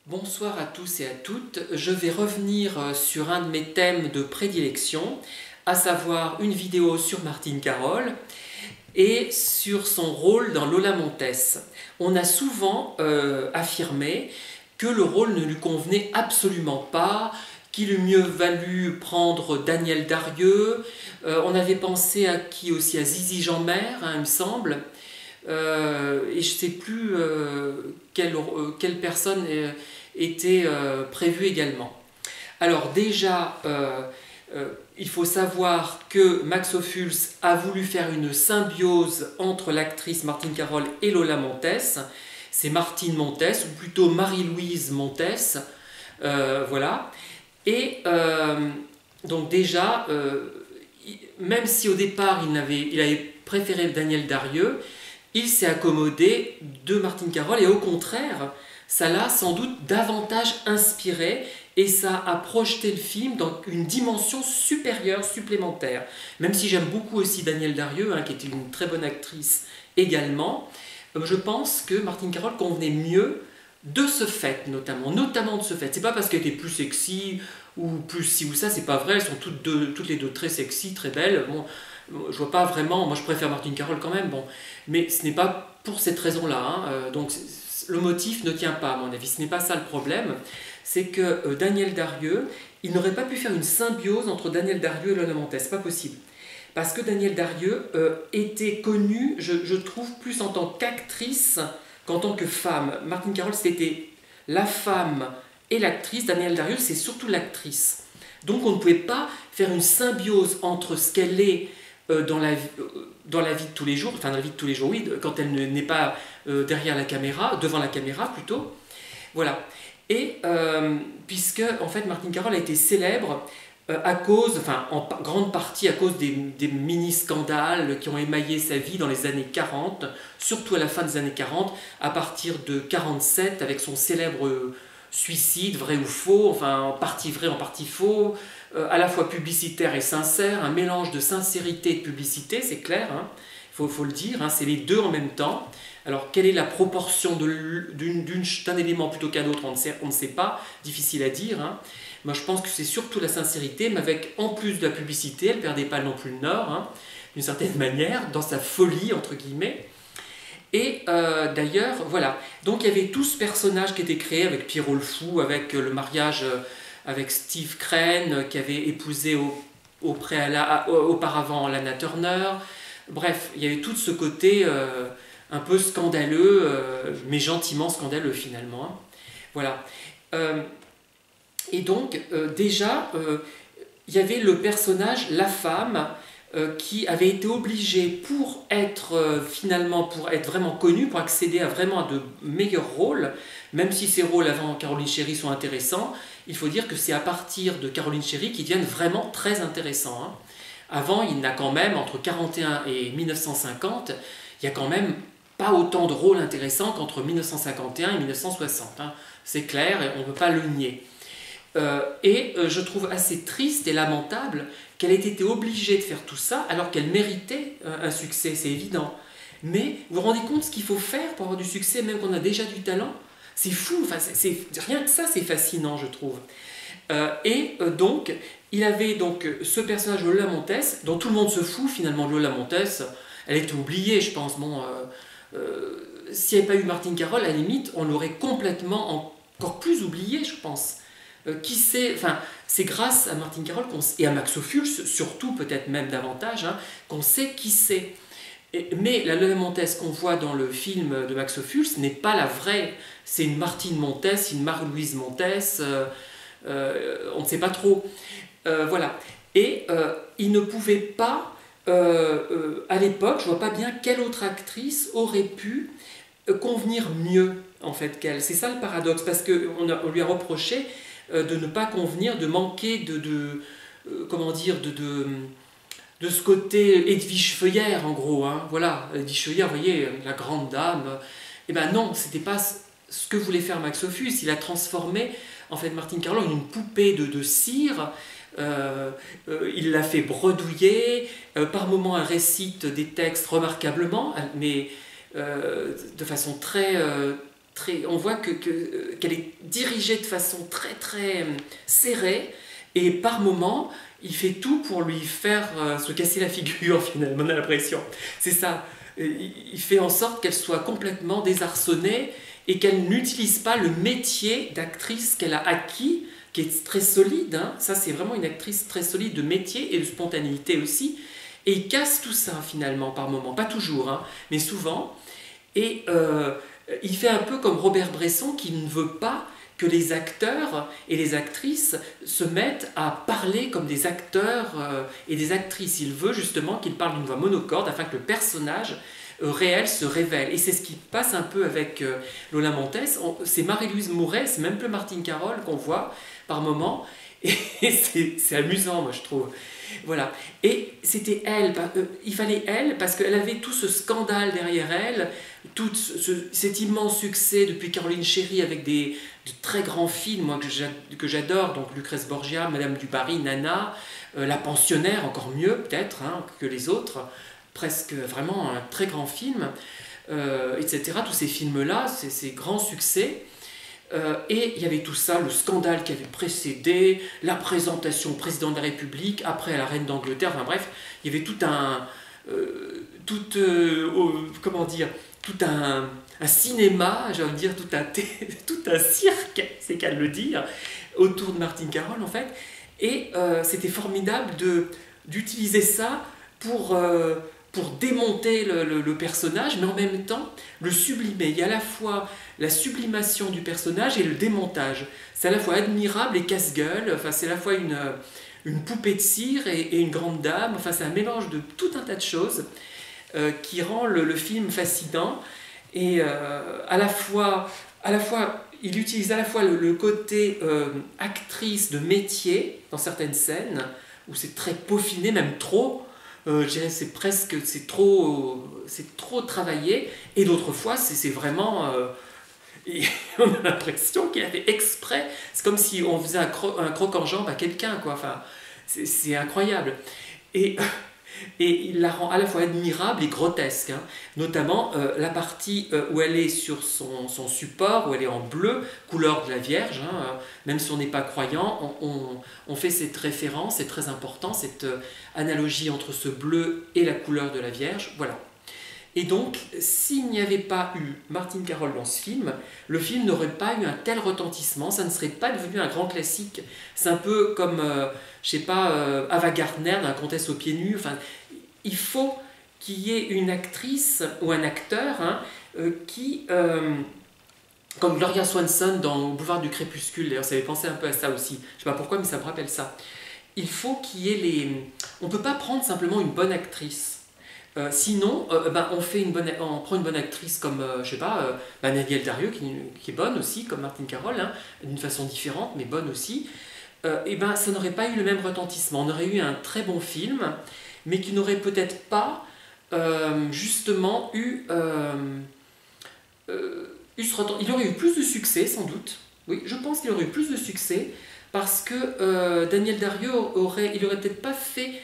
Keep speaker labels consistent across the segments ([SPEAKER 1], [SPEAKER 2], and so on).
[SPEAKER 1] Bonsoir à tous et à toutes. Je vais revenir sur un de mes thèmes de prédilection, à savoir une vidéo sur Martine Carol et sur son rôle dans Lola Montez. On a souvent affirmé que le rôle ne lui convenait absolument pas, qu'il eût mieux valu prendre Daniel Darieux. On avait pensé à qui aussi, à Zizi Jeanmaire, hein, il me semble. Et je ne sais plus quelle personne était prévue également. Alors déjà, il faut savoir que Max Ophuls a voulu faire une symbiose entre l'actrice Martine Carol et Lola Montez. C'est Martine Montez, ou plutôt Marie-Louise Montez. Voilà. Et donc déjà, même si au départ il avait préféré Daniel Darieux, il s'est accommodé de Martine Carol et au contraire, ça l'a sans doute davantage inspiré et ça a projeté le film dans une dimension supérieure, supplémentaire. Même si j'aime beaucoup aussi Daniel Darieux, hein, qui était une très bonne actrice également, je pense que Martine Carol convenait mieux de ce fait, notamment de ce fait. C'est pas parce qu'elle était plus sexy ou plus ci ou ça, c'est pas vrai, elles sont toutes les deux très sexy, très belles. Bon, je vois pas vraiment, moi je préfère Martine Carol quand même, bon, mais ce n'est pas pour cette raison-là, hein. Donc le motif ne tient pas à mon avis, ce n'est pas ça le problème, c'est que Daniel Darieux, il n'aurait pas pu faire une symbiose entre Daniel Darieux et Lola Montez, c'est pas possible. Parce que Daniel Darieux était connu, je trouve, plus en tant qu'actrice qu'en tant que femme. Martine Carol, c'était la femme et l'actrice. Daniel Darieux, c'est surtout l'actrice. Donc on ne pouvait pas faire une symbiose entre ce qu'elle est dans la vie de tous les jours, enfin dans la vie de tous les jours, oui, quand elle n'est pas derrière la caméra, devant la caméra plutôt. Voilà. Et puisque en fait Martine Carol a été célèbre à cause, enfin en grande partie à cause des mini-scandales qui ont émaillé sa vie dans les années 40, surtout à la fin des années 40, à partir de 47 avec son célèbre suicide, vrai ou faux, enfin en partie vrai, en partie faux, à la fois publicitaire et sincère, un mélange de sincérité et de publicité, c'est clair, hein, faut le dire, hein, c'est les deux en même temps. Alors quelle est la proportion d'un élément plutôt qu'un autre, on ne sait pas, difficile à dire, hein. Moi je pense que c'est surtout la sincérité, mais avec en plus de la publicité, elle ne perdait pas non plus le nord, hein, d'une certaine manière, dans sa folie entre guillemets. Et d'ailleurs, voilà, donc il y avait tout ce personnage qui était créé avec Pierrot le Fou, avec le mariage avec Steve Crane, qui avait épousé auparavant Lana Turner. Bref, il y avait tout ce côté un peu scandaleux, mais gentiment scandaleux finalement, hein. Voilà. Et donc, déjà, il y avait le personnage, la femme, qui avait été obligée pour être vraiment connue, pour accéder à de meilleurs rôles, même si ces rôles avant Caroline Sherry sont intéressants, il faut dire que c'est à partir de Caroline Sherry qu'ils deviennent vraiment très intéressants, hein. Avant, il y a quand même, entre 1941 et 1950, il y a quand même pas autant de rôles intéressants qu'entre 1951 et 1960, hein. C'est clair, et on ne peut pas le nier. Je trouve assez triste et lamentable qu'elle ait été obligée de faire tout ça alors qu'elle méritait un succès, c'est évident. Mais vous vous rendez compte ce qu'il faut faire pour avoir du succès, même qu'on a déjà du talent? C'est fou, enfin, rien que ça c'est fascinant je trouve. Donc, il avait donc ce personnage de Lola Montez, dont tout le monde se fout finalement de Lola Montez, elle était oubliée je pense, bon, s'il n'y avait pas eu Martine Carol, à la limite, on l'aurait complètement encore plus oubliée je pense. Qui sait, enfin, c'est grâce à Martine Carol et à Max Ophuls, surtout peut-être même davantage, hein, qu'on sait qui c'est. Mais la Lola Montez qu'on voit dans le film de Max Ophuls n'est pas la vraie. C'est une Martine Montez, une Marie-Louise Montez, on ne sait pas trop. Voilà. Et il ne pouvait pas, à l'époque, je ne vois pas bien quelle autre actrice aurait pu convenir mieux en fait qu'elle. C'est ça le paradoxe, parce qu'on lui a reproché de ne pas convenir, de manquer comment dire, de ce côté Edwige Feuillère en gros, hein. Voilà, Edwige Feuillère, vous voyez, la grande dame. Et ben non, c'était pas ce que voulait faire Max Ophuls. Il a transformé en fait Martine Carol en une poupée de cire. Il l'a fait bredouiller. Par moments, elle récite des textes remarquablement, mais de façon très on voit qu'elle est dirigée de façon très très serrée, et par moments, il fait tout pour lui faire se casser la figure, finalement, on a l'impression. C'est ça. Il fait en sorte qu'elle soit complètement désarçonnée et qu'elle n'utilise pas le métier d'actrice qu'elle a acquis, qui est très solide. Hein. Ça, c'est vraiment une actrice très solide de métier et de spontanéité aussi. Et il casse tout ça, finalement, par moments. Pas toujours, hein, mais souvent. Et il fait un peu comme Robert Bresson, qui ne veut pas que les acteurs et les actrices se mettent à parler comme des acteurs et des actrices. Il veut justement qu'ils parlent d'une voix monocorde afin que le personnage réel se révèle. Et c'est ce qui passe un peu avec Lola Montez. C'est Marie-Louise Mouret, c'est même plus Martine Carole qu'on voit par moments. Et c'est amusant, moi, je trouve. Voilà. Et c'était elle, il fallait elle, parce qu'elle avait tout ce scandale derrière elle, tout cet immense succès depuis Caroline Chéry avec de très grands films, moi, que j'adore, donc Lucrèce Borgia, Madame du Barry, Nana, La Pensionnaire, encore mieux peut-être hein, que les autres, presque vraiment un très grand film, etc. Tous ces films-là, ces grands succès. Et il y avait tout ça, le scandale qui avait précédé, la présentation au président de la République, après à la reine d'Angleterre, enfin bref, il y avait tout un... comment dire, tout un cinéma, j'ai envie de dire, tout un cirque, c'est qu'à le dire, autour de Martine Carole en fait. Et c'était formidable d'utiliser ça pour démonter le personnage, mais en même temps le sublimer. Il y a à la fois la sublimation du personnage et le démontage. C'est à la fois admirable et casse-gueule, enfin, c'est à la fois une poupée de cire et une grande dame, enfin, c'est un mélange de tout un tas de choses qui rend le film fascinant. Et à la fois, il utilise à la fois le côté actrice de métier dans certaines scènes, où c'est très peaufiné, même trop. Je dirais c'est trop travaillé, et d'autres fois c'est vraiment et on a l'impression qu'il a fait exprès. C'est comme si on faisait un croc en jambe à quelqu'un, quoi. Enfin, c'est incroyable. Et il la rend à la fois admirable et grotesque, hein. Notamment la partie où elle est sur son support, où elle est en bleu, couleur de la Vierge, hein. Même si on n'est pas croyant, on fait cette référence, c'est très important, cette analogie entre ce bleu et la couleur de la Vierge, voilà. Et donc, s'il n'y avait pas eu Martine Carole dans ce film, le film n'aurait pas eu un tel retentissement, ça ne serait pas devenu un grand classique. C'est un peu comme, je sais pas, Ava Gardner dans La Comtesse aux pieds nus. Enfin, il faut qu'il y ait une actrice ou un acteur hein, qui, comme Gloria Swanson dans Boulevard du Crépuscule, d'ailleurs ça avait pensé un peu à ça aussi, je sais pas pourquoi mais ça me rappelle ça. Il faut qu'il y ait on ne peut pas prendre simplement une bonne actrice. Sinon, on prend une bonne actrice comme, je sais pas, Danielle Darieux, qui est bonne aussi, comme Martine Carole, hein, d'une façon différente, mais bonne aussi. Et ben, ça n'aurait pas eu le même retentissement. On aurait eu un très bon film, mais qui n'aurait peut-être pas, justement, eu ce retentissement. Il aurait eu plus de succès, sans doute. Oui, je pense qu'il aurait eu plus de succès, parce que Daniel Darieux il n'aurait pas fait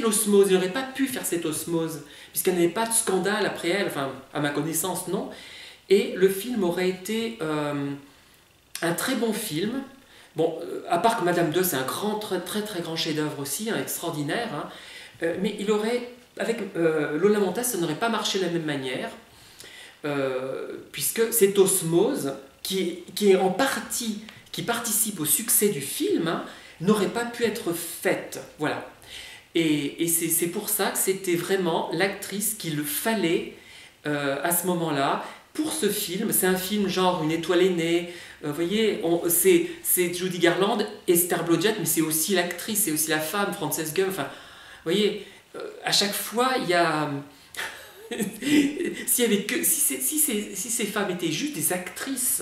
[SPEAKER 1] l'osmose, il n'aurait pas pu faire cette osmose, puisqu'elle n'avait pas de scandale après elle, enfin, à ma connaissance, non. Et le film aurait été un très bon film. Bon, à part que Madame 2, c'est un très très grand chef-d'œuvre aussi, hein, extraordinaire, hein, mais il aurait, avec Lola Montez, ça n'aurait pas marché de la même manière, puisque cette osmose, qui est en partie... qui participe au succès du film, hein, n'aurait pas pu être faite. Voilà. Et c'est pour ça que c'était vraiment l'actrice qu'il fallait à ce moment-là pour ce film. C'est un film genre Une étoile est née. Vous voyez, c'est Judy Garland, Esther Blodgett, mais c'est aussi l'actrice, c'est aussi la femme, Frances Gumm. Enfin, vous voyez, à chaque fois, il y a... si ces femmes étaient juste des actrices,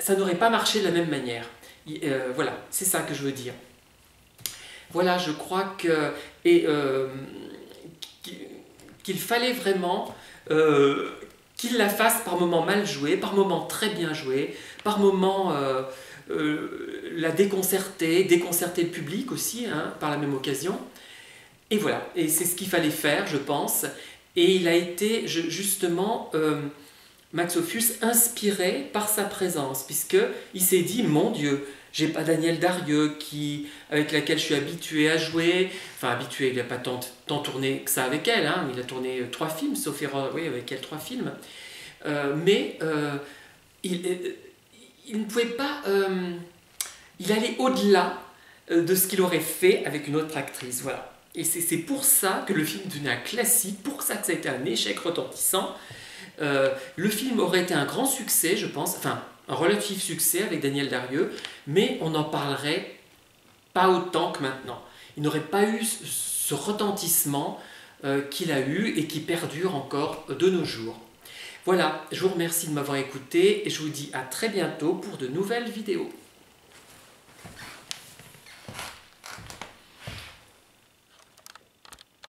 [SPEAKER 1] ça n'aurait pas marché de la même manière. Voilà, c'est ça que je veux dire. Voilà, je crois que... qu'il fallait vraiment qu'il la fasse par moments mal jouée, par moments très bien jouée, par moments la déconcerter le public aussi, hein, par la même occasion. Et voilà, et c'est ce qu'il fallait faire, je pense. Et il a été justement... Max Ophuls inspiré par sa présence, puisqu'il s'est dit, mon Dieu, j'ai pas Danielle Darieux avec laquelle je suis habitué à jouer, enfin habitué, il n'a pas tant tourné que ça avec elle, hein. Il a tourné 3 films, sauf erreur, oui, avec elle 3 films, mais il ne pouvait pas, il allait au-delà de ce qu'il aurait fait avec une autre actrice, voilà. Et c'est pour ça que le film devenait un classique, pour ça que ça a été un échec retentissant. Le film aurait été un grand succès, je pense, enfin un relatif succès avec Danielle Darieux, mais on n'en parlerait pas autant que maintenant. Il n'aurait pas eu ce retentissement qu'il a eu et qui perdure encore de nos jours. Voilà, je vous remercie de m'avoir écouté et je vous dis à très bientôt pour de nouvelles vidéos.